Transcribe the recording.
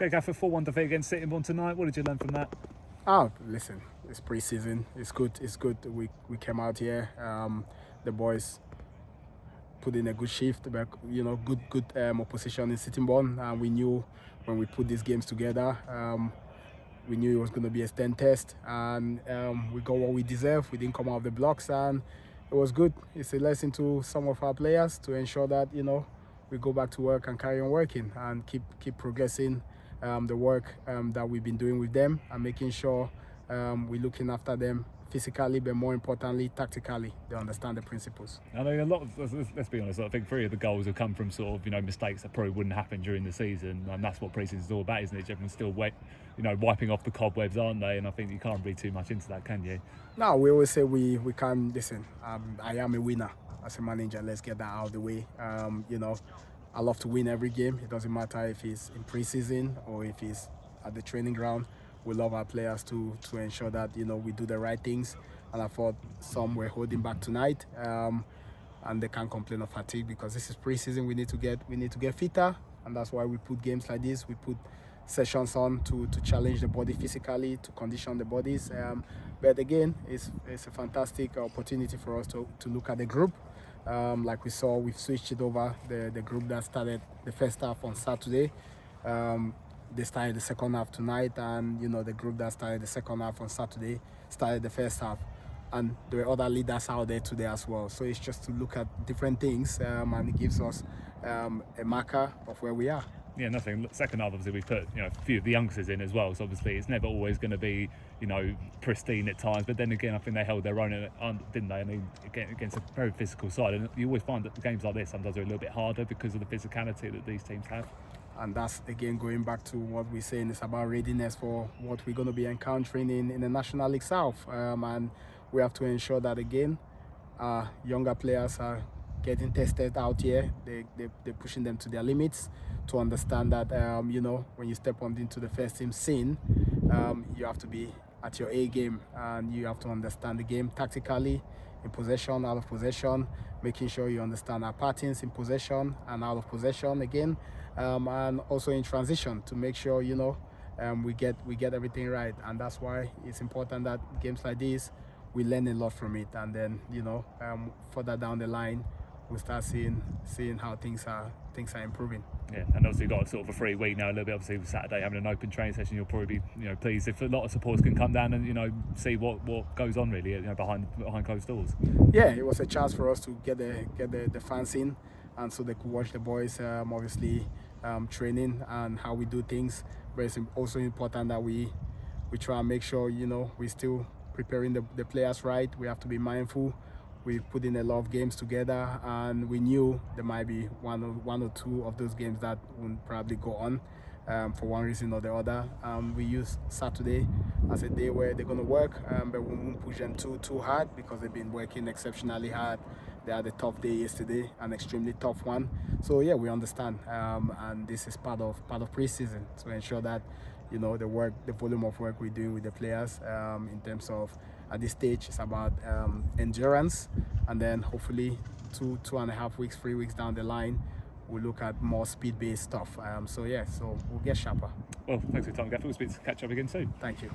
Okay, Gaffer, 4-1 defeat against Sittingbourne tonight. What did you learn from that? Oh, listen, it's pre-season. It's good. We came out here. The boys put in a good shift. But, good opposition in Sittingbourne, and we knew when we put these games together. We knew it was going to be a stand test, and we got what we deserve. We didn't come out of the blocks, and it was good. It's a lesson to some of our players to ensure that we go back to work and carry on working and keep progressing the work that we've been doing with them, and making sure we're looking after them physically, but more importantly, tactically. They understand the principles. I mean, a lot of, let's be honest, I think 3 of the goals have come from sort of, mistakes that probably wouldn't happen during the season, and that's what pre-season is all about, isn't it? Everyone's still wiping off the cobwebs, aren't they? And I think you can't read too much into that, can you? No, we always say we can't, listen, I am a winner as a manager. Let's get that out of the way. I love to win every game. It doesn't matter if it's in pre-season or if it's at the training ground. We love our players to ensure that we do the right things, and I thought some were holding back tonight, and they can't complain of fatigue because this is pre-season. We need to get fitter, and that's why we put games like this. We put sessions on to challenge the body physically, to condition the bodies. But again, it's a fantastic opportunity for us to look at the group. Like we saw, we've switched it over. The group that started the first half on Saturday. They started the second half tonight, and the group that started the second half on Saturday started the first half, and there were other leaders out there today as well. So it's just to look at different things, and it gives us a marker of where we are. Yeah, nothing. Second half, obviously, we put a few of the youngsters in as well. So obviously, it's never always going to be pristine at times. But then again, I think they held their own, didn't they? I mean, against a very physical side, and you always find that the games like this sometimes are a little bit harder because of the physicality that these teams have. And that's, again, going back to what we're saying, it's about readiness for what we're going to be encountering in the National League South. And we have to ensure that, again, younger players are getting tested out here. They're pushing them to their limits to understand that, when you step on into the first team scene, you have to be at your A game, and you have to understand the game tactically, in possession, out of possession, making sure you understand our patterns in possession and out of possession again, and also in transition to make sure we get everything right. And that's why it's important that games like this, we learn a lot from it, and then further down the line we'll start seeing how things are improving. Yeah, and obviously you've got sort of a free week now, a little bit. Obviously, with Saturday having an open training session, you'll probably be pleased if a lot of supporters can come down and see what goes on really behind closed doors. Yeah, it was a chance for us to get the fans in, and so they could watch the boys obviously training and how we do things. But it's also important that we try and make sure we're still preparing the players right. We have to be mindful. We put in a lot of games together, and we knew there might be one or two of those games that wouldn't probably go on for one reason or the other. We use Saturday as a day where they're going to work, but we won't push them too hard because they've been working exceptionally hard. They had a tough day yesterday, an extremely tough one. So yeah, we understand, and this is part of pre-season to ensure that the volume of work we're doing with the players in terms of, at this stage, it's about endurance, and then hopefully 2.5 weeks, 3 weeks down the line, we'll look at more speed-based stuff. So we'll get sharper. Well, thanks for your time, Gaffer. We'll catch up again soon. Thank you.